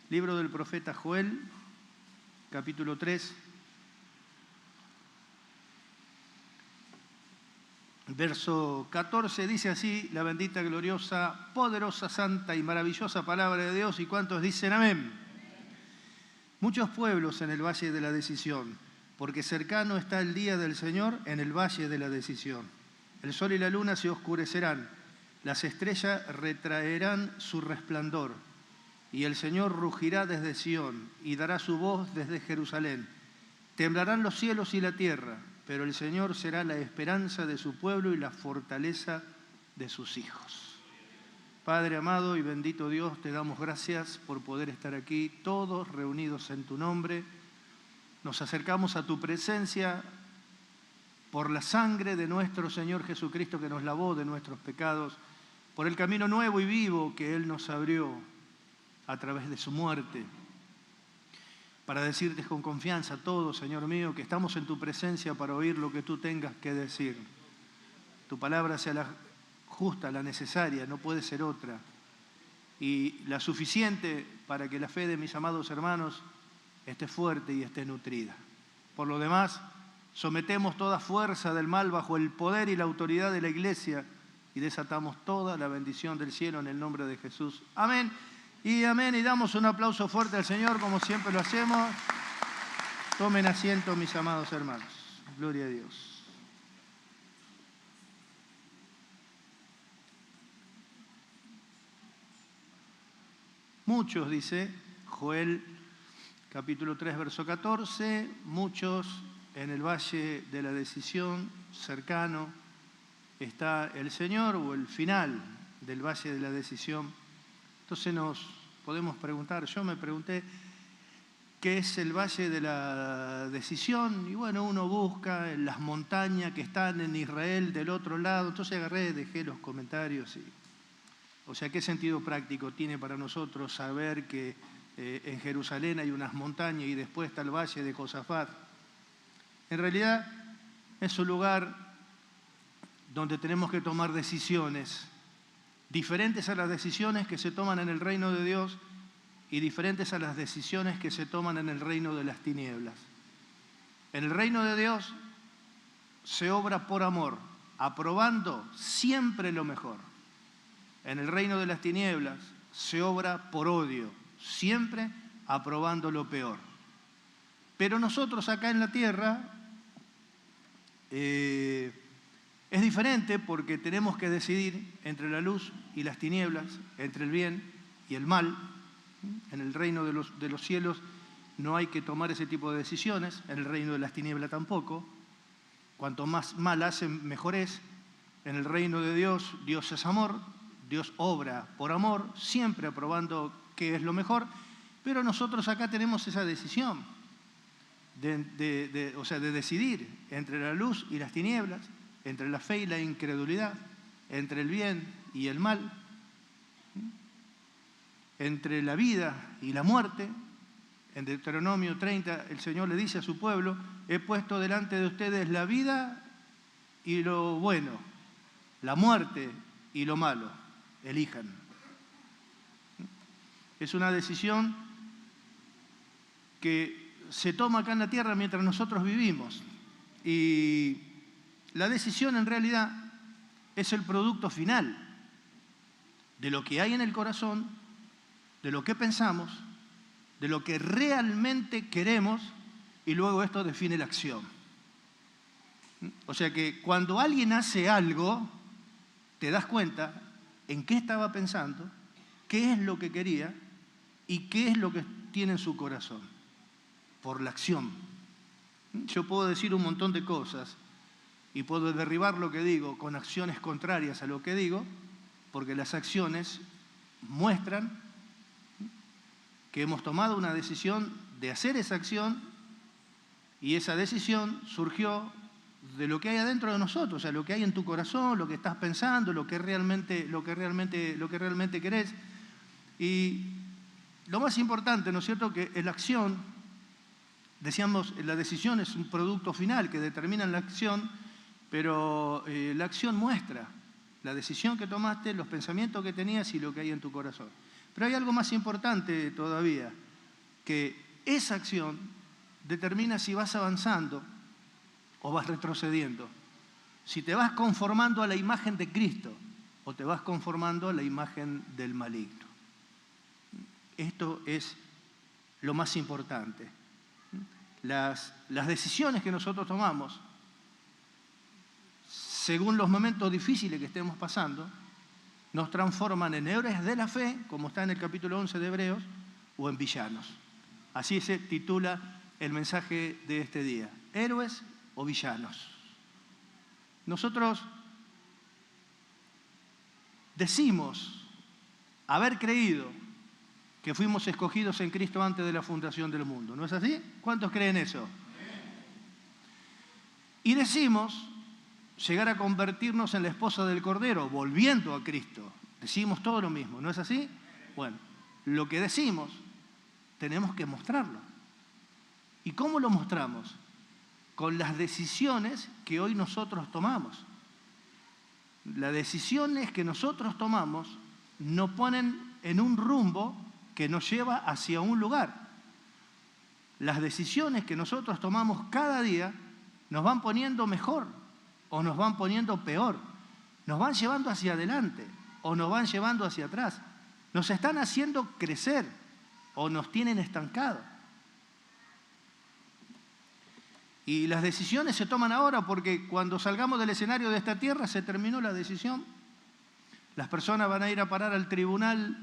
Libro del profeta Joel, capítulo 3, verso 14, dice así: la bendita, gloriosa, poderosa, santa y maravillosa palabra de Dios. ¿Y cuántos dicen amén? Muchos pueblos en el valle de la decisión, porque cercano está el día del Señor en el valle de la decisión. El sol y la luna se oscurecerán, las estrellas retraerán su resplandor, y el Señor rugirá desde Sión y dará su voz desde Jerusalén. Temblarán los cielos y la tierra, pero el Señor será la esperanza de su pueblo y la fortaleza de sus hijos. Padre amado y bendito Dios, te damos gracias por poder estar aquí todos reunidos en tu nombre. Nos acercamos a tu presencia por la sangre de nuestro Señor Jesucristo, que nos lavó de nuestros pecados, por el camino nuevo y vivo que Él nos abrió a través de su muerte, para decirte con confianza todo, Señor mío, que estamos en tu presencia para oír lo que tú tengas que decir. Tu palabra sea la justa, la necesaria, no puede ser otra, y la suficiente para que la fe de mis amados hermanos esté fuerte y esté nutrida. Por lo demás, sometemos toda fuerza del mal bajo el poder y la autoridad de la Iglesia y desatamos toda la bendición del cielo en el nombre de Jesús. Amén y amén. Y damos un aplauso fuerte al Señor, como siempre lo hacemos. Tomen asiento, mis amados hermanos. Gloria a Dios. Muchos, dice Joel capítulo 3, verso 14, muchos en el valle de la decisión, cercano está el Señor, o el final del valle de la decisión. Entonces nos podemos preguntar, yo me pregunté, ¿qué es el valle de la decisión? Y bueno, uno busca en las montañas que están en Israel del otro lado. Entonces agarré, dejé los comentarios. O sea, ¿qué sentido práctico tiene para nosotros saber que en Jerusalén hay unas montañas y después está el valle de Josafat? En realidad es un lugar donde tenemos que tomar decisiones diferentes a las decisiones que se toman en el reino de Dios y diferentes a las decisiones que se toman en el reino de las tinieblas. En el reino de Dios se obra por amor, aprobando siempre lo mejor. En el reino de las tinieblas se obra por odio, siempre aprobando lo peor. Pero nosotros acá en la tierra es diferente, porque tenemos que decidir entre la luz y las tinieblas, entre el bien y el mal. En el reino de los cielos no hay que tomar ese tipo de decisiones, en el reino de las tinieblas tampoco. Cuanto más mal hacen, mejor es. En el reino de Dios, Dios es amor, Dios obra por amor, siempre aprobando qué es lo mejor, pero nosotros acá tenemos esa decisión de decidir entre la luz y las tinieblas, entre la fe y la incredulidad, entre el bien y el mal, entre la vida y la muerte. En Deuteronomio 30 el Señor le dice a su pueblo: he puesto delante de ustedes la vida y lo bueno, la muerte y lo malo, elijan. Es una decisión que se toma acá en la tierra mientras nosotros vivimos, y la decisión en realidad es el producto final de lo que hay en el corazón, de lo que pensamos, de lo que realmente queremos, y luego esto define la acción. O sea que cuando alguien hace algo, te das cuenta en qué estaba pensando, qué es lo que quería y qué es lo que tiene en su corazón, por la acción. Yo puedo decir un montón de cosas y puedo derribar lo que digo con acciones contrarias a lo que digo, porque las acciones muestran que hemos tomado una decisión de hacer esa acción, y esa decisión surgió de lo que hay adentro de nosotros, o sea, lo que hay en tu corazón, lo que estás pensando, lo que realmente querés. Y lo más importante, ¿no es cierto?, que en la acción, decíamos, la decisión es un producto final que determina la acción, pero la acción muestra la decisión que tomaste, los pensamientos que tenías y lo que hay en tu corazón. Pero hay algo más importante todavía, que esa acción determina si vas avanzando o vas retrocediendo. Si te vas conformando a la imagen de Cristo o te vas conformando a la imagen del maligno. Esto es lo más importante. Las decisiones que nosotros tomamos, según los momentos difíciles que estemos pasando, nos transforman en héroes de la fe, como está en el capítulo 11 de Hebreos, o en villanos. Así se titula el mensaje de este día, héroes o villanos. Nosotros decimos haber creído que fuimos escogidos en Cristo antes de la fundación del mundo. ¿No es así? ¿Cuántos creen eso? Y decimos llegar a convertirnos en la esposa del Cordero, volviendo a Cristo. Decimos todo lo mismo, ¿no es así? Bueno, lo que decimos tenemos que mostrarlo. ¿Y cómo lo mostramos? Con las decisiones que hoy nosotros tomamos. Las decisiones que nosotros tomamos nos ponen en un rumbo que nos lleva hacia un lugar. Las decisiones que nosotros tomamos cada día nos van poniendo mejor o nos van poniendo peor. Nos van llevando hacia adelante o nos van llevando hacia atrás. Nos están haciendo crecer o nos tienen estancados. Y las decisiones se toman ahora porque cuando salgamos del escenario de esta tierra se terminó la decisión. Las personas van a ir a parar al tribunal,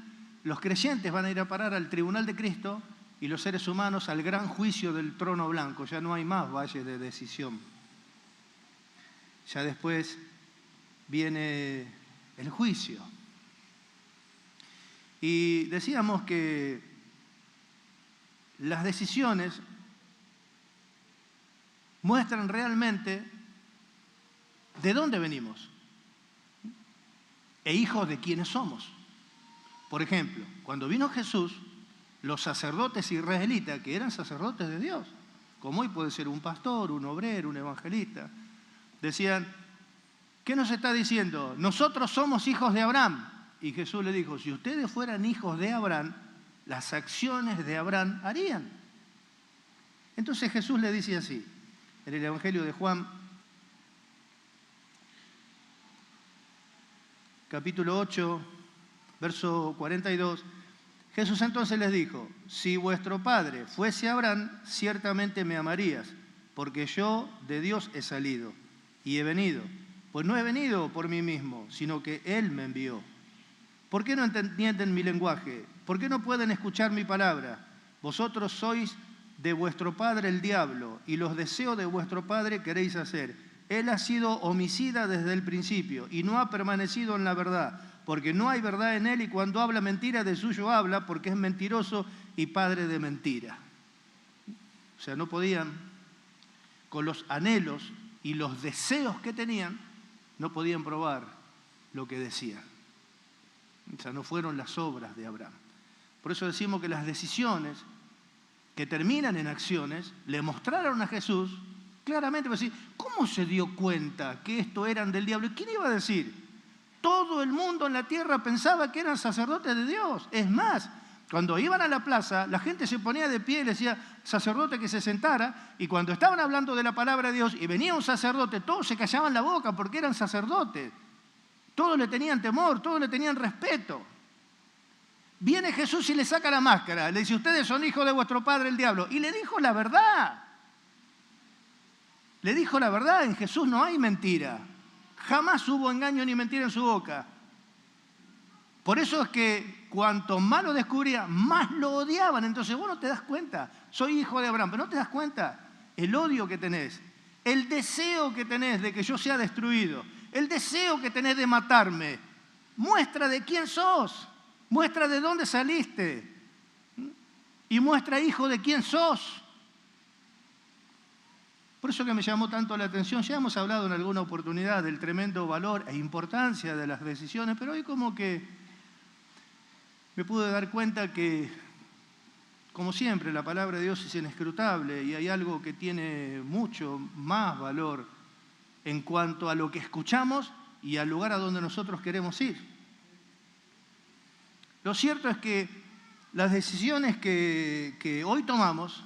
los creyentes van a ir a parar al tribunal de Cristo y los seres humanos al gran juicio del trono blanco. Ya no hay más valle de decisión. Ya después viene el juicio. Y decíamos que las decisiones muestran realmente de dónde venimos e hijos de quiénes somos. Por ejemplo, cuando vino Jesús, los sacerdotes israelitas, que eran sacerdotes de Dios, como hoy puede ser un pastor, un obrero, un evangelista, decían, ¿qué nos está diciendo? Nosotros somos hijos de Abraham. Y Jesús le dijo, si ustedes fueran hijos de Abraham, las acciones de Abraham harían. Entonces Jesús le dice así, en el Evangelio de Juan, capítulo 8, verso 42, Jesús entonces les dijo, si vuestro padre fuese Abraham, ciertamente me amarías, porque yo de Dios he salido y he venido. Pues no he venido por mí mismo, sino que Él me envió. ¿Por qué no entienden mi lenguaje? ¿Por qué no pueden escuchar mi palabra? Vosotros sois de vuestro padre el diablo, y los deseos de vuestro padre queréis hacer. Él ha sido homicida desde el principio, y no ha permanecido en la verdad, porque no hay verdad en él, y cuando habla mentira de suyo habla, porque es mentiroso y padre de mentira. O sea, no podían, con los anhelos y los deseos que tenían, no podían probar lo que decían. O sea, no fueron las obras de Abraham. Por eso decimos que las decisiones que terminan en acciones le mostraron a Jesús claramente, decir, ¿cómo se dio cuenta que esto eran del diablo? ¿Y quién iba a decir? Todo el mundo en la tierra pensaba que eran sacerdotes de Dios. Es más, cuando iban a la plaza, la gente se ponía de pie y le decía, sacerdote, que se sentara, y cuando estaban hablando de la palabra de Dios y venía un sacerdote, todos se callaban la boca porque eran sacerdotes. Todos le tenían temor, todos le tenían respeto. Viene Jesús y le saca la máscara, le dice, ustedes son hijos de vuestro padre el diablo, y le dijo la verdad. Le dijo la verdad, en Jesús no hay mentira. Jamás hubo engaño ni mentira en su boca. Por eso es que cuanto más lo descubría, más lo odiaban. Entonces vos no te das cuenta, soy hijo de Abraham, pero no te das cuenta el odio que tenés, el deseo que tenés de que yo sea destruido, el deseo que tenés de matarme, muestra de quién sos, muestra de dónde saliste y muestra, hijo, de quién sos. Por eso que me llamó tanto la atención, ya hemos hablado en alguna oportunidad del tremendo valor e importancia de las decisiones, pero hoy como que me pude dar cuenta que, como siempre, la palabra de Dios es inescrutable y hay algo que tiene mucho más valor en cuanto a lo que escuchamos y al lugar a donde nosotros queremos ir. Lo cierto es que las decisiones que hoy tomamos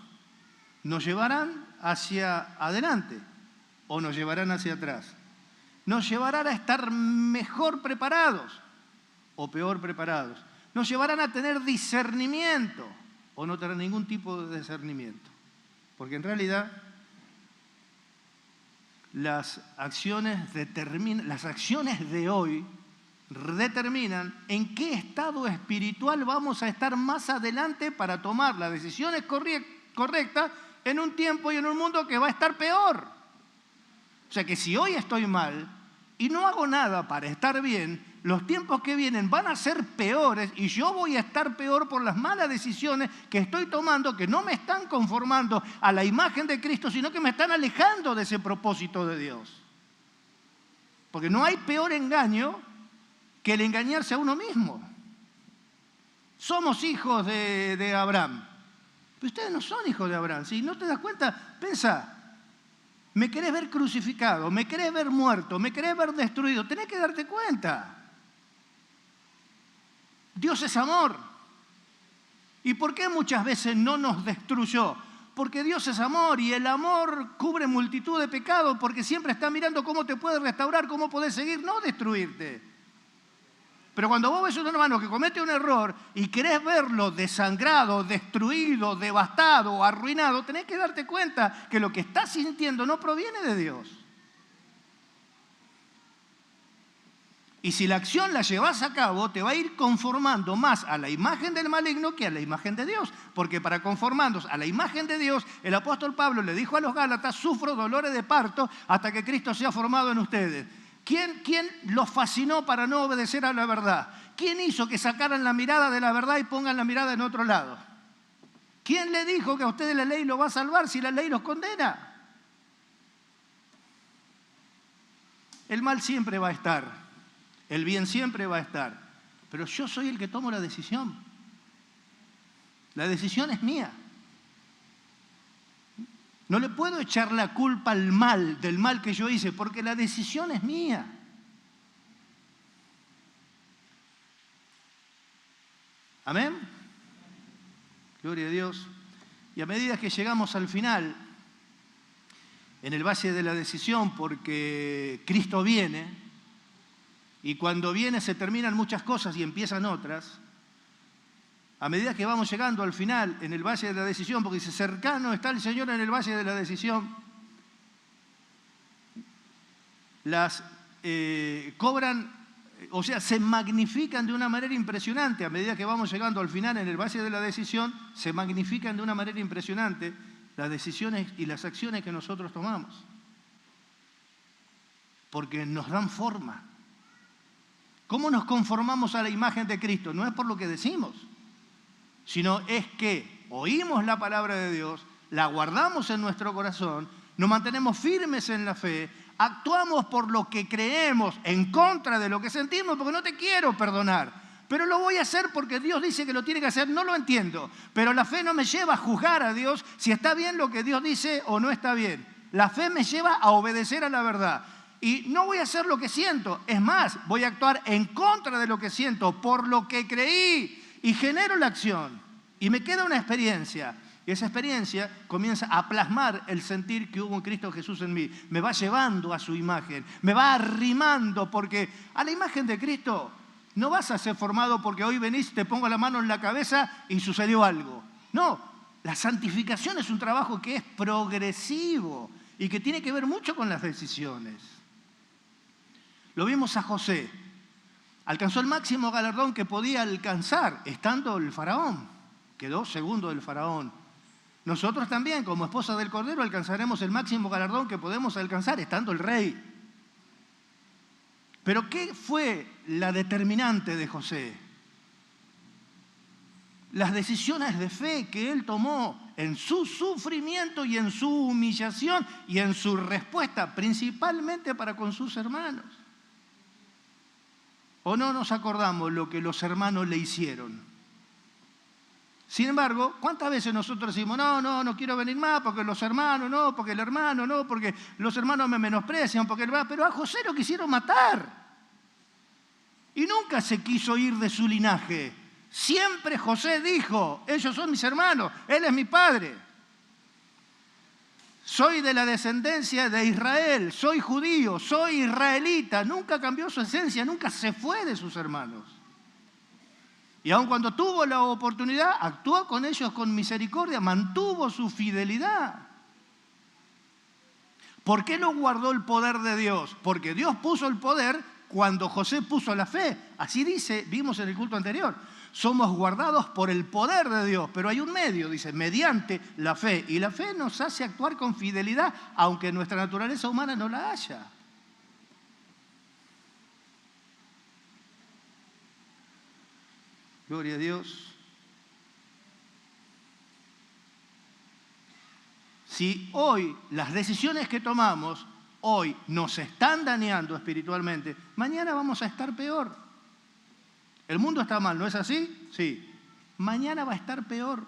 nos llevarán hacia adelante o nos llevarán hacia atrás. Nos llevarán a estar mejor preparados o peor preparados. Nos llevarán a tener discernimiento o no tener ningún tipo de discernimiento. Porque en realidad las acciones de hoy determinan en qué estado espiritual vamos a estar más adelante para tomar las decisiones correctas en un tiempo y en un mundo que va a estar peor. O sea que si hoy estoy mal y no hago nada para estar bien, los tiempos que vienen van a ser peores y yo voy a estar peor por las malas decisiones que estoy tomando, que no me están conformando a la imagen de Cristo, sino que me están alejando de ese propósito de Dios. Porque no hay peor engaño que el engañarse a uno mismo. Somos hijos de Abraham. Pero ustedes no son hijos de Abraham. Si no te das cuenta, pensá. Me querés ver crucificado, me querés ver muerto, me querés ver destruido. Tenés que darte cuenta. Dios es amor. ¿Y por qué muchas veces no nos destruyó? Porque Dios es amor y el amor cubre multitud de pecados porque siempre está mirando cómo te puede restaurar, cómo podés seguir, no destruirte. Pero cuando vos ves a un hermano que comete un error y querés verlo desangrado, destruido, devastado, arruinado, tenés que darte cuenta que lo que estás sintiendo no proviene de Dios. Y si la acción la llevas a cabo, te va a ir conformando más a la imagen del maligno que a la imagen de Dios. Porque para conformarnos a la imagen de Dios, el apóstol Pablo le dijo a los Gálatas, sufro dolores de parto hasta que Cristo sea formado en ustedes. ¿Quién los fascinó para no obedecer a la verdad? ¿Quién hizo que sacaran la mirada de la verdad y pongan la mirada en otro lado? ¿Quién le dijo que a ustedes la ley lo va a salvar si la ley los condena? El mal siempre va a estar, el bien siempre va a estar, pero yo soy el que tomo la decisión. La decisión es mía. No le puedo echar la culpa al mal, del mal que yo hice, porque la decisión es mía. ¿Amén? Gloria a Dios. Y a medida que llegamos al final, en el valle de la decisión, porque Cristo viene, y cuando viene se terminan muchas cosas y empiezan otras, a medida que vamos llegando al final, en el valle de la decisión, porque dice, cercano está el Señor en el valle de la decisión, se magnifican de una manera impresionante. A medida que vamos llegando al final, en el valle de la decisión, se magnifican de una manera impresionante las decisiones y las acciones que nosotros tomamos. Porque nos dan forma. ¿Cómo nos conformamos a la imagen de Cristo? No es por lo que decimos, sino es que oímos la palabra de Dios, la guardamos en nuestro corazón, nos mantenemos firmes en la fe, actuamos por lo que creemos en contra de lo que sentimos, porque no te quiero perdonar, pero lo voy a hacer porque Dios dice que lo tiene que hacer, no lo entiendo, pero la fe no me lleva a juzgar a Dios si está bien lo que Dios dice o no está bien. La fe me lleva a obedecer a la verdad. Y no voy a hacer lo que siento, es más, voy a actuar en contra de lo que siento, por lo que creí. Y genero la acción y me queda una experiencia. Y esa experiencia comienza a plasmar el sentir que hubo en Cristo Jesús en mí. Me va llevando a su imagen, me va arrimando, porque a la imagen de Cristo no vas a ser formado porque hoy venís, te pongo la mano en la cabeza y sucedió algo. No, la santificación es un trabajo que es progresivo y que tiene que ver mucho con las decisiones. Lo vimos a José. Alcanzó el máximo galardón que podía alcanzar estando el faraón. Quedó segundo del faraón. Nosotros también, como esposa del Cordero, alcanzaremos el máximo galardón que podemos alcanzar estando el rey. Pero ¿qué fue la determinante de José? Las decisiones de fe que él tomó en su sufrimiento y en su humillación y en su respuesta, principalmente para con sus hermanos. ¿O no nos acordamos lo que los hermanos le hicieron? Sin embargo, ¿cuántas veces nosotros decimos, no quiero venir más porque los hermanos, no, porque el hermano, no, porque los hermanos me menosprecian, pero a José lo quisieron matar. Y nunca se quiso ir de su linaje. Siempre José dijo, ellos son mis hermanos, él es mi padre. Soy de la descendencia de Israel, soy judío, soy israelita. Nunca cambió su esencia, nunca se fue de sus hermanos. Y aun cuando tuvo la oportunidad, actuó con ellos con misericordia, mantuvo su fidelidad. ¿Por qué no guardó el poder de Dios? Porque Dios puso el poder cuando José puso la fe. Así dice, vimos en el culto anterior. Somos guardados por el poder de Dios, pero hay un medio, dice, mediante la fe. Y la fe nos hace actuar con fidelidad, aunque nuestra naturaleza humana no la haya. Gloria a Dios. Si hoy las decisiones que tomamos hoy nos están dañando espiritualmente, mañana vamos a estar peor. El mundo está mal, ¿no es así? Sí. Mañana va a estar peor,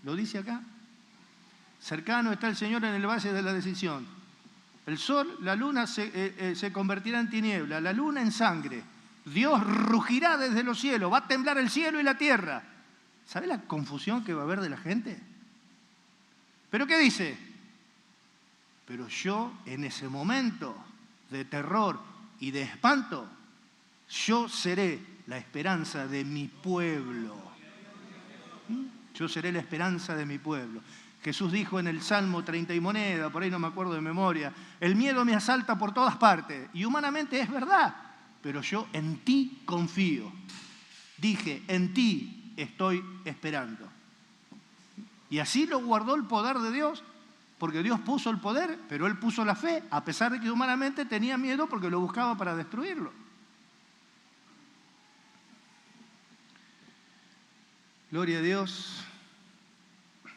lo dice acá. Cercano está el Señor en el valle de la decisión. El sol, la luna se convertirá en tiniebla, la luna en sangre. Dios rugirá desde los cielos, va a temblar el cielo y la tierra. ¿Sabe la confusión que va a haber de la gente? ¿Pero qué dice? Pero yo en ese momento de terror y de espanto, yo seré la esperanza de mi pueblo. Yo seré la esperanza de mi pueblo. Jesús dijo en el Salmo 30 y moneda, por ahí no me acuerdo de memoria, el miedo me asalta por todas partes. Y humanamente es verdad, pero yo en ti confío. Dije, en ti estoy esperando. Y así lo guardó el poder de Dios, porque Dios puso el poder, pero Él puso la fe, a pesar de que humanamente tenía miedo porque lo buscaba para destruirlo. Gloria a Dios.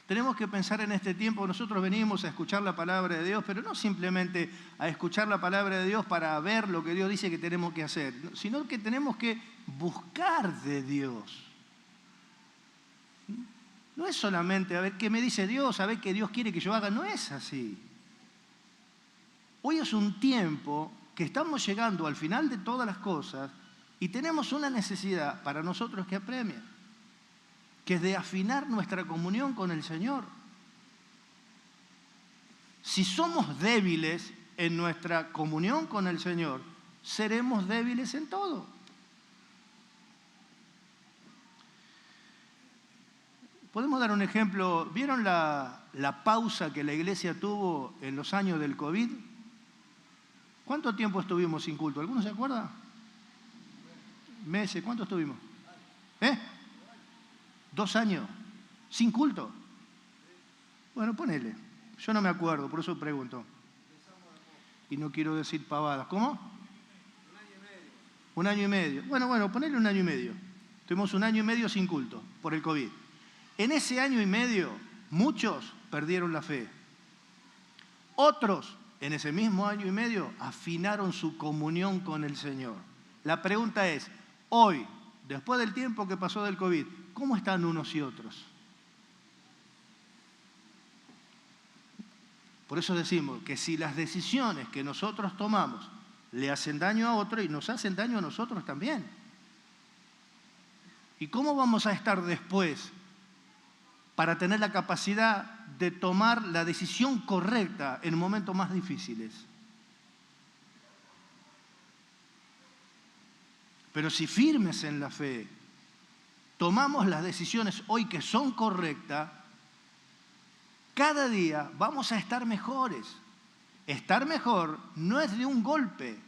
Tenemos que pensar en este tiempo, nosotros venimos a escuchar la palabra de Dios, pero no simplemente a escuchar la palabra de Dios para ver lo que Dios dice que tenemos que hacer, sino que tenemos que buscar de Dios. No es solamente a ver qué me dice Dios, a ver qué Dios quiere que yo haga, no es así. Hoy es un tiempo que estamos llegando al final de todas las cosas y tenemos una necesidad para nosotros que apremia, que es de afinar nuestra comunión con el Señor. Si somos débiles en nuestra comunión con el Señor, seremos débiles en todo. Podemos dar un ejemplo. ¿Vieron la pausa que la iglesia tuvo en los años del COVID? ¿Cuánto tiempo estuvimos sin culto? ¿Alguno se acuerda? ¿Meses? ¿Cuánto estuvimos? 2 años, sin culto. Bueno, ponele. Yo no me acuerdo, por eso pregunto. Y no quiero decir pavadas. ¿Cómo? 1 año y medio. Bueno, ponele 1 año y medio. Tuvimos 1 año y medio sin culto por el COVID. En ese año y medio, muchos perdieron la fe. Otros, en ese mismo año y medio, afinaron su comunión con el Señor. La pregunta es, hoy, después del tiempo que pasó del COVID, ¿cómo están unos y otros? Por eso decimos que si las decisiones que nosotros tomamos le hacen daño a otro y nos hacen daño a nosotros también. ¿Y cómo vamos a estar después para tener la capacidad de tomar la decisión correcta en momentos más difíciles? Pero si firmes en la fe, tomamos las decisiones hoy que son correctas, cada día vamos a estar mejores. Estar mejor no es de un golpe,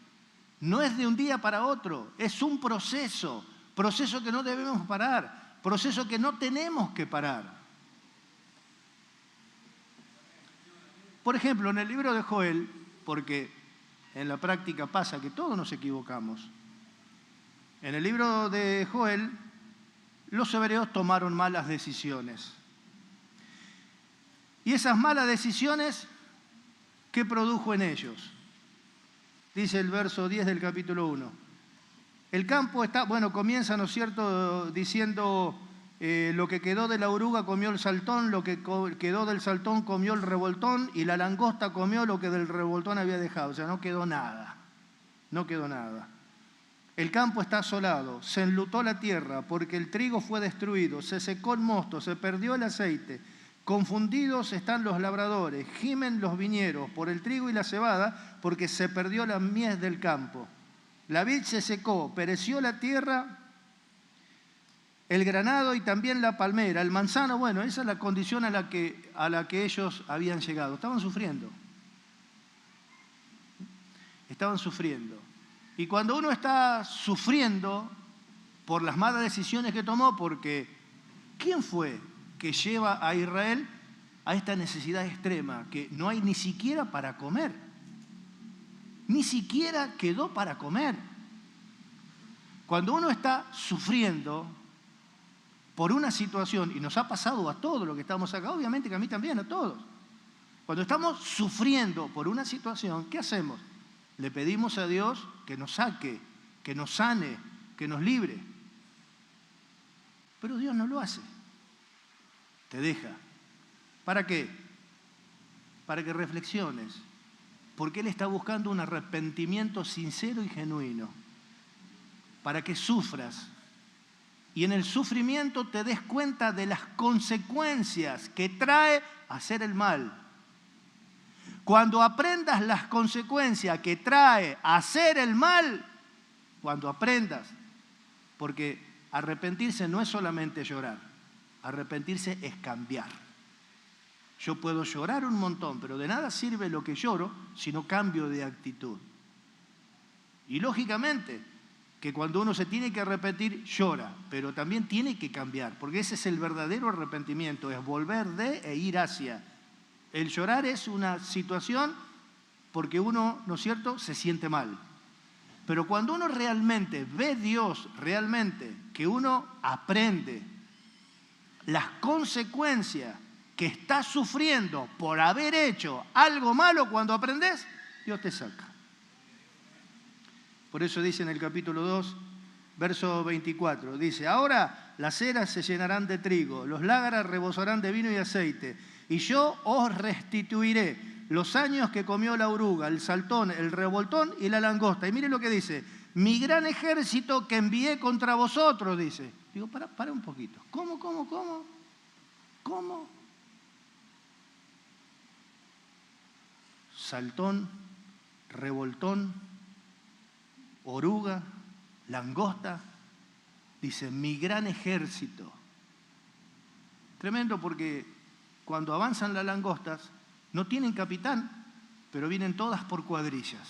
no es de un día para otro, es un proceso que no debemos parar, proceso que no tenemos que parar. Por ejemplo, en el libro de Joel, porque en la práctica pasa que todos nos equivocamos, en el libro de Joel, los hebreos tomaron malas decisiones. Y esas malas decisiones, ¿qué produjo en ellos? Dice el verso 10 del capítulo 1. El campo está, comienza, ¿no es cierto?, diciendo, lo que quedó de la oruga comió el saltón, lo que quedó del saltón comió el revoltón, y la langosta comió lo que del revoltón había dejado. O sea, no quedó nada. No quedó nada. El campo está asolado, se enlutó la tierra, porque el trigo fue destruido, se secó el mosto, se perdió el aceite. Confundidos están los labradores, gimen los viñeros por el trigo y la cebada, porque se perdió la mies del campo. La vid se secó, pereció la tierra, el granado y también la palmera, el manzano. Bueno, esa es la condición a la que ellos habían llegado. Estaban sufriendo. Estaban sufriendo. Y cuando uno está sufriendo por las malas decisiones que tomó, porque ¿quién fue que lleva a Israel a esta necesidad extrema? Que no hay ni siquiera para comer. Ni siquiera quedó para comer. Cuando uno está sufriendo por una situación, y nos ha pasado a todos los que estamos acá, obviamente que a mí también, a todos. Cuando estamos sufriendo por una situación, ¿qué hacemos? Le pedimos a Dios que nos saque, que nos sane, que nos libre. Pero Dios no lo hace. Te deja. ¿Para qué? Para que reflexiones. Porque Él está buscando un arrepentimiento sincero y genuino. Para que sufras. Y en el sufrimiento te des cuenta de las consecuencias que trae hacer el mal. Cuando aprendas las consecuencias que trae hacer el mal, cuando aprendas, porque arrepentirse no es solamente llorar, arrepentirse es cambiar. Yo puedo llorar un montón, pero de nada sirve lo que lloro si no cambio de actitud. Y lógicamente que cuando uno se tiene que arrepentir, llora, pero también tiene que cambiar, porque ese es el verdadero arrepentimiento, es volver de e ir hacia. El llorar es una situación porque uno, ¿no es cierto?, se siente mal. Pero cuando uno realmente ve a Dios, realmente, que uno aprende las consecuencias que estás sufriendo por haber hecho algo malo, cuando aprendes, Dios te saca. Por eso dice en el capítulo 2, verso 24, dice: ahora las eras se llenarán de trigo, los lágaras rebosarán de vino y aceite, y yo os restituiré los años que comió la oruga, el saltón, el revoltón y la langosta. Y mire lo que dice: mi gran ejército que envié contra vosotros, dice. Digo, para un poquito. ¿Cómo? Saltón, revoltón, oruga, langosta. Dice, mi gran ejército. Tremendo, porque cuando avanzan las langostas, no tienen capitán, pero vienen todas por cuadrillas.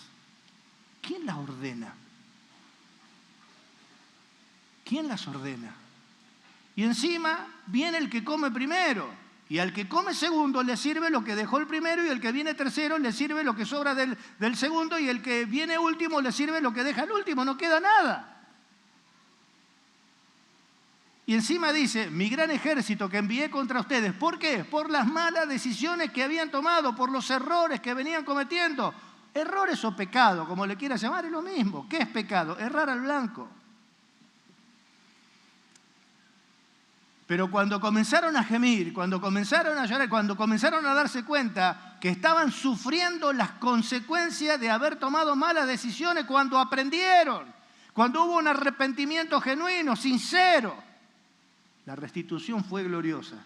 ¿Quién las ordena? ¿Quién las ordena? Y encima viene el que come primero, y al que come segundo le sirve lo que dejó el primero, y el que viene tercero le sirve lo que sobra del segundo, y el que viene último le sirve lo que deja el último, no queda nada. Y encima dice, mi gran ejército que envié contra ustedes. ¿Por qué? Por las malas decisiones que habían tomado, por los errores que venían cometiendo. Errores o pecado, como le quieras llamar, es lo mismo. ¿Qué es pecado? Errar al blanco. Pero cuando comenzaron a gemir, cuando comenzaron a llorar, cuando comenzaron a darse cuenta que estaban sufriendo las consecuencias de haber tomado malas decisiones, cuando aprendieron, cuando hubo un arrepentimiento genuino, sincero, la restitución fue gloriosa.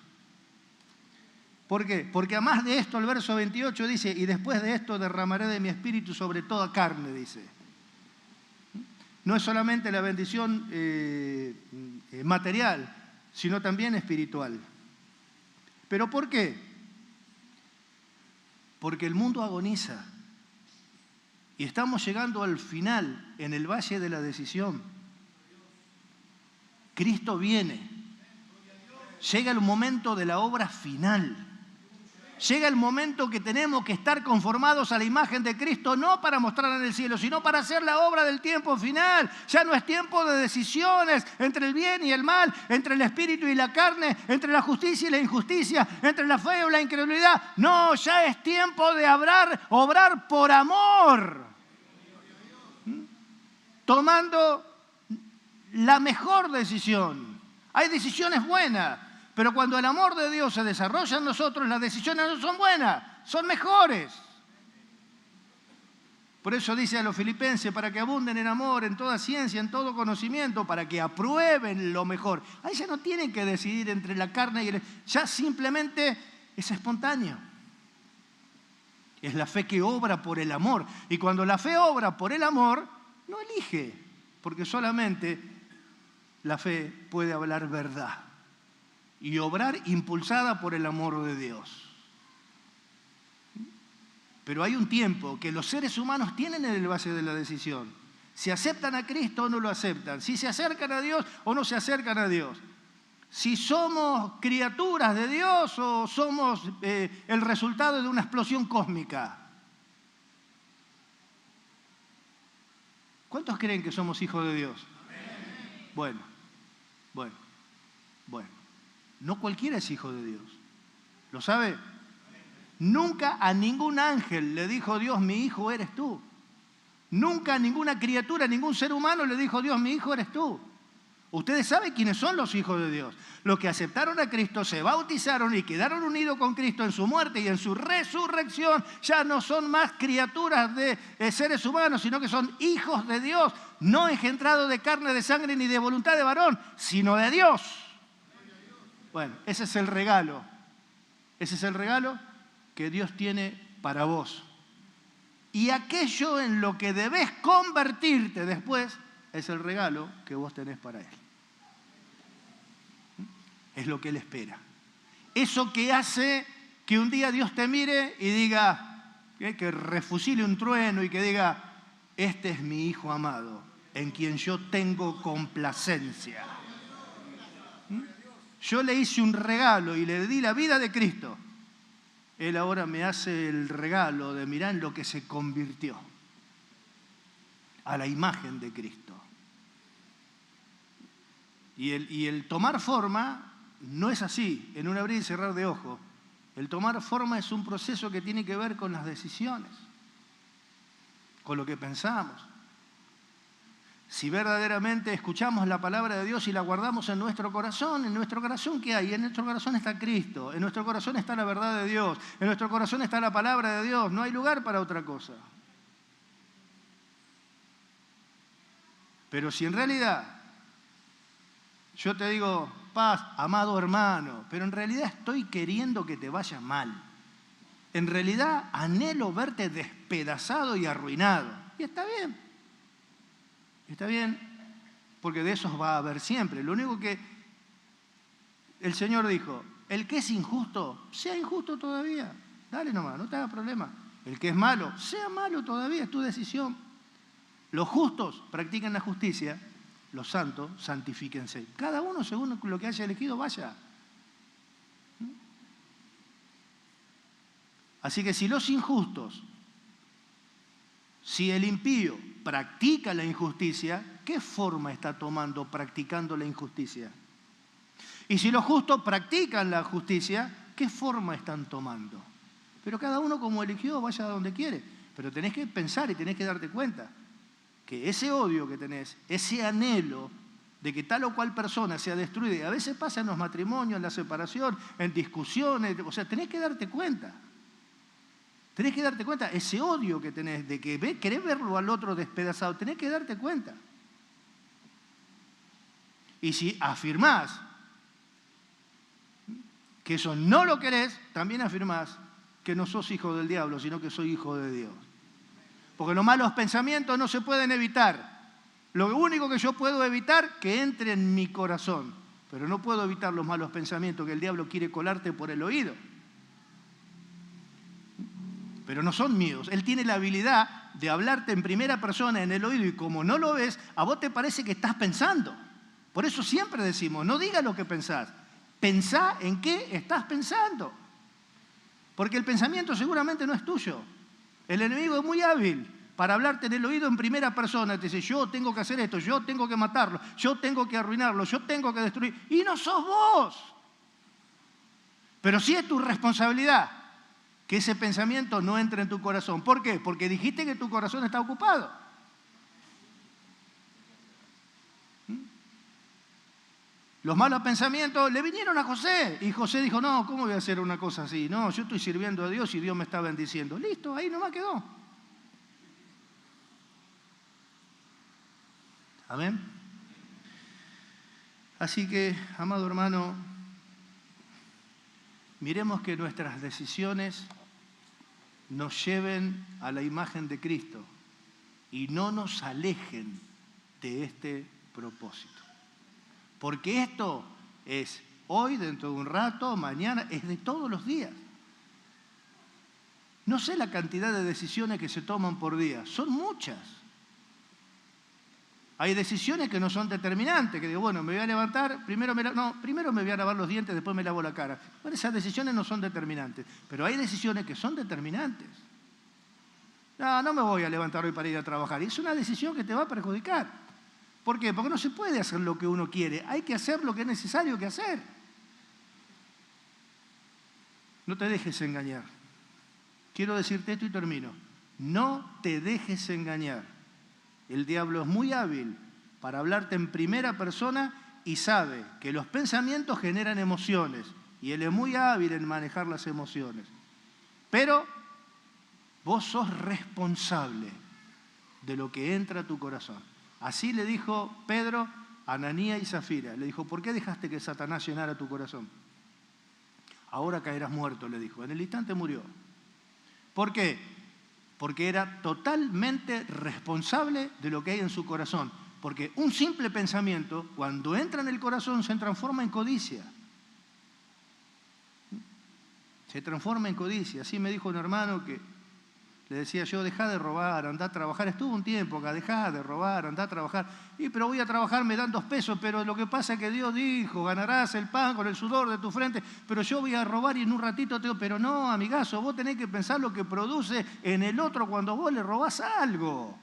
¿Por qué? Porque además de esto, el verso 28 dice, y después de esto derramaré de mi espíritu sobre toda carne, dice. No es solamente la bendición material, sino también espiritual. ¿Pero por qué? Porque el mundo agoniza. Y estamos llegando al final, en el valle de la decisión. Cristo viene. Llega el momento de la obra final. Llega el momento que tenemos que estar conformados a la imagen de Cristo, no para mostrarla en el cielo, sino para hacer la obra del tiempo final. Ya no es tiempo de decisiones entre el bien y el mal, entre el espíritu y la carne, entre la justicia y la injusticia, entre la fe y la incredulidad. No, ya es tiempo de obrar por amor. Tomando la mejor decisión. Hay decisiones buenas. Pero cuando el amor de Dios se desarrolla en nosotros, las decisiones no son buenas, son mejores. Por eso dice a los filipenses, para que abunden en amor, en toda ciencia, en todo conocimiento, para que aprueben lo mejor. Ahí ya no tienen que decidir entre la carne y el... Ya simplemente es espontáneo. Es la fe que obra por el amor. Y cuando la fe obra por el amor, no elige, porque solamente la fe puede hablar verdad y obrar impulsada por el amor de Dios. Pero hay un tiempo que los seres humanos tienen en el valle de la decisión. Si aceptan a Cristo o no lo aceptan. Si se acercan a Dios o no se acercan a Dios. Si somos criaturas de Dios o somos el resultado de una explosión cósmica. ¿Cuántos creen que somos hijos de Dios? Bueno. No cualquiera es hijo de Dios. ¿Lo sabe? Nunca a ningún ángel le dijo Dios, mi hijo eres tú. Nunca a ninguna criatura, a ningún ser humano le dijo Dios, mi hijo eres tú. Ustedes saben quiénes son los hijos de Dios. Los que aceptaron a Cristo, se bautizaron y quedaron unidos con Cristo en su muerte y en su resurrección. Ya no son más criaturas de seres humanos, sino que son hijos de Dios. No engendrados de carne, de sangre ni de voluntad de varón, sino de Dios. Bueno, ese es el regalo. Ese es el regalo que Dios tiene para vos. Y aquello en lo que debes convertirte después es el regalo que vos tenés para Él. Es lo que Él espera. Eso que hace que un día Dios te mire y diga, que refusile un trueno y que diga, este es mi Hijo amado, en quien yo tengo complacencia. Yo le hice un regalo y le di la vida de Cristo. Él ahora me hace el regalo de mirar en lo que se convirtió, a la imagen de Cristo. Y el tomar forma no es así, en un abrir y cerrar de ojos. El tomar forma es un proceso que tiene que ver con las decisiones, con lo que pensamos. Si verdaderamente escuchamos la palabra de Dios y la guardamos en nuestro corazón ¿qué hay? En nuestro corazón está Cristo, en nuestro corazón está la verdad de Dios, en nuestro corazón está la palabra de Dios, no hay lugar para otra cosa. Pero si en realidad yo te digo, paz, amado hermano, pero en realidad estoy queriendo que te vaya mal, en realidad anhelo verte despedazado y arruinado, y está bien. Está bien, porque de esos va a haber siempre. Lo único que el Señor dijo, el que es injusto, sea injusto todavía. Dale nomás, no te hagas problema. El que es malo, sea malo todavía, es tu decisión. Los justos practiquen la justicia, los santos santifíquense. Cada uno según lo que haya elegido vaya. Así que si los injustos, si el impío practica la injusticia, ¿qué forma está tomando practicando la injusticia? Y si los justos practican la justicia, ¿qué forma están tomando? Pero cada uno como eligió vaya a donde quiere. Pero tenés que pensar y tenés que darte cuenta que ese odio que tenés, ese anhelo de que tal o cual persona sea destruida, y a veces pasa en los matrimonios, en la separación, en discusiones, o sea, tenés que darte cuenta. Tenés que darte cuenta, ese odio que tenés de que querés verlo al otro despedazado, tenés que darte cuenta. Y si afirmás que eso no lo querés, también afirmás que no sos hijo del diablo, sino que soy hijo de Dios. Porque los malos pensamientos no se pueden evitar. Lo único que yo puedo evitar, que entre en mi corazón. Pero no puedo evitar los malos pensamientos que el diablo quiere colarte por el oído. Pero no son míos. Él tiene la habilidad de hablarte en primera persona en el oído y como no lo ves, a vos te parece que estás pensando. Por eso siempre decimos, no digas lo que pensás. Pensá en qué estás pensando. Porque el pensamiento seguramente no es tuyo. El enemigo es muy hábil para hablarte en el oído en primera persona. Te dice, yo tengo que hacer esto, yo tengo que matarlo, yo tengo que arruinarlo, yo tengo que destruir. Y no sos vos. Pero sí es tu responsabilidad que ese pensamiento no entre en tu corazón. ¿Por qué? Porque dijiste que tu corazón está ocupado. Los malos pensamientos le vinieron a José y José dijo, no, ¿cómo voy a hacer una cosa así? No, yo estoy sirviendo a Dios y Dios me está bendiciendo. Listo, ahí nomás quedó. Amén. Así que, amado hermano, miremos que nuestras decisiones nos lleven a la imagen de Cristo y no nos alejen de este propósito. Porque esto es hoy, dentro de un rato, mañana, es de todos los días. No sé la cantidad de decisiones que se toman por día, son muchas. Hay decisiones que no son determinantes, que digo, bueno, me voy a levantar, primero me voy a lavar los dientes, después me lavo la cara. Bueno, esas decisiones no son determinantes, pero hay decisiones que son determinantes. No me voy a levantar hoy para ir a trabajar. Y es una decisión que te va a perjudicar. ¿Por qué? Porque no se puede hacer lo que uno quiere, hay que hacer lo que es necesario que hacer. No te dejes engañar. Quiero decirte esto y termino. No te dejes engañar. El diablo es muy hábil para hablarte en primera persona y sabe que los pensamientos generan emociones y él es muy hábil en manejar las emociones. Pero vos sos responsable de lo que entra a tu corazón. Así le dijo Pedro a Ananías y Zafira. Le dijo, ¿por qué dejaste que Satanás llenara tu corazón? Ahora caerás muerto, le dijo. En el instante murió. ¿Por qué? Porque era totalmente responsable de lo que hay en su corazón. Porque un simple pensamiento, cuando entra en el corazón, se transforma en codicia. Se transforma en codicia. Así me dijo un hermano que le decía yo, dejá de robar, andá a trabajar. Estuvo un tiempo acá, dejá de robar, andá a trabajar. Pero voy a trabajar, me dan 2 pesos, pero lo que pasa es que Dios dijo, ganarás el pan con el sudor de tu frente, pero yo voy a robar y en un ratito te digo, pero no, amigazo, vos tenés que pensar lo que produce en el otro cuando vos le robás algo.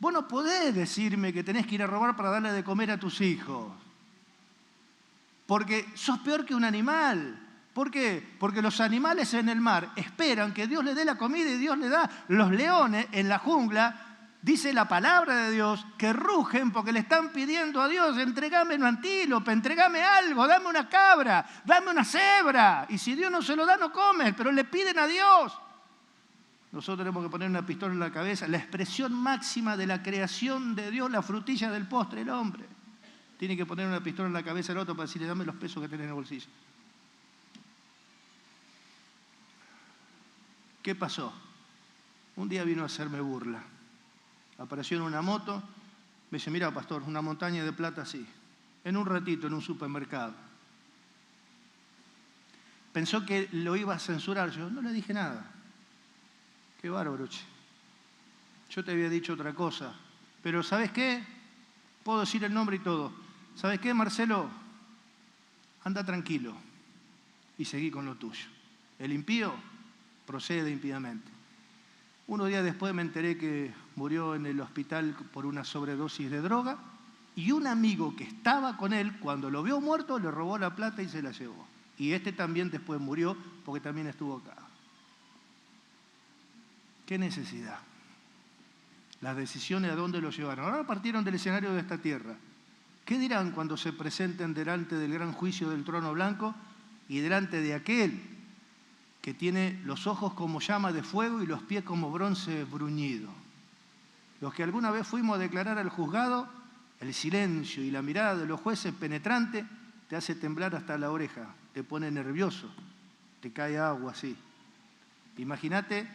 Vos no podés decirme que tenés que ir a robar para darle de comer a tus hijos, porque sos peor que un animal. ¿Por qué? Porque los animales en el mar esperan que Dios les dé la comida y Dios les da. Los leones en la jungla, dice la palabra de Dios, que rugen porque le están pidiendo a Dios, entregame un antílope, entregame algo, dame una cabra, dame una cebra. Y si Dios no se lo da, no comen, pero le piden a Dios. Nosotros tenemos que poner una pistola en la cabeza, la expresión máxima de la creación de Dios, la frutilla del postre, el hombre. Tiene que poner una pistola en la cabeza al otro para decirle, dame los pesos que tenés en el bolsillo. ¿Qué pasó? Un día vino a hacerme burla. Apareció en una moto, me dice, mira, pastor, una montaña de plata así, en un ratito, en un supermercado. Pensó que lo iba a censurar. Yo no le dije nada. Qué bárbaro, che. Yo te había dicho otra cosa. Pero ¿sabes qué? Puedo decir el nombre y todo. ¿Sabes qué, Marcelo? Anda tranquilo y seguí con lo tuyo. El impío procede impíamente. Unos días después me enteré que murió en el hospital por una sobredosis de droga y un amigo que estaba con él, cuando lo vio muerto, le robó la plata y se la llevó. Y este también después murió porque también estuvo acá. ¿Qué necesidad? Las decisiones a dónde los llevaron. Ahora partieron del escenario de esta tierra. ¿Qué dirán cuando se presenten delante del gran juicio del trono blanco y delante de aquel que tiene los ojos como llama de fuego y los pies como bronce bruñido? Los que alguna vez fuimos a declarar al juzgado, el silencio y la mirada de los jueces penetrante te hace temblar hasta la oreja, te pone nervioso, te cae agua así. Imagínate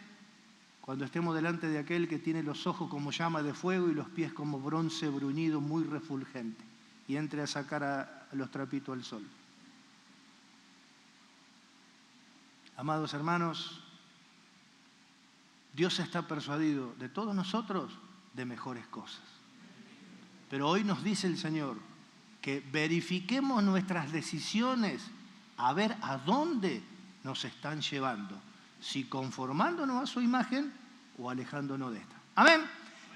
cuando estemos delante de aquel que tiene los ojos como llama de fuego y los pies como bronce bruñido, muy refulgente, y entre a sacar a los trapitos al sol. Amados hermanos, Dios está persuadido de todos nosotros de mejores cosas. Pero hoy nos dice el Señor que verifiquemos nuestras decisiones a ver a dónde nos están llevando, si conformándonos a su imagen o alejándonos de esta. Amén.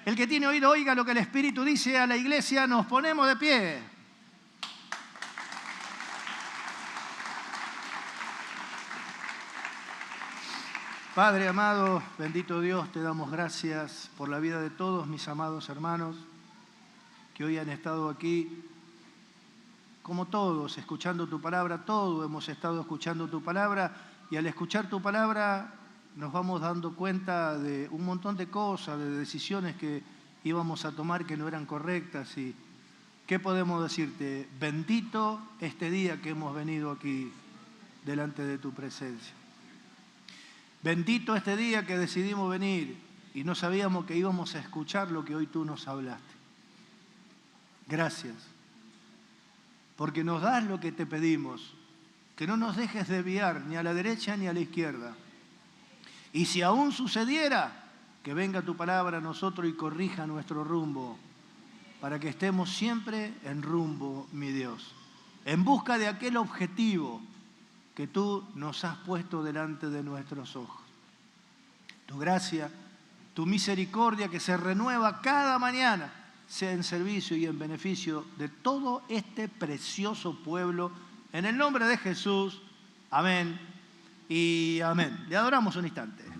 El que tiene oído oiga lo que el Espíritu dice a la iglesia. Nos ponemos de pie. Padre amado, bendito Dios, te damos gracias por la vida de todos mis amados hermanos que hoy han estado aquí, como todos, escuchando tu palabra. Todos hemos estado escuchando tu palabra y al escuchar tu palabra nos vamos dando cuenta de un montón de cosas, de decisiones que íbamos a tomar que no eran correctas. ¿Y qué podemos decirte? Bendito este día que hemos venido aquí delante de tu presencia. Bendito este día que decidimos venir y no sabíamos que íbamos a escuchar lo que hoy tú nos hablaste. Gracias, porque nos das lo que te pedimos, que no nos dejes desviar ni a la derecha ni a la izquierda. Y si aún sucediera, que venga tu palabra a nosotros y corrija nuestro rumbo, para que estemos siempre en rumbo, mi Dios, en busca de aquel objetivo que tú nos has puesto delante de nuestros ojos. Tu gracia, tu misericordia que se renueva cada mañana, sea en servicio y en beneficio de todo este precioso pueblo. En el nombre de Jesús, amén y amén. Le adoramos un instante.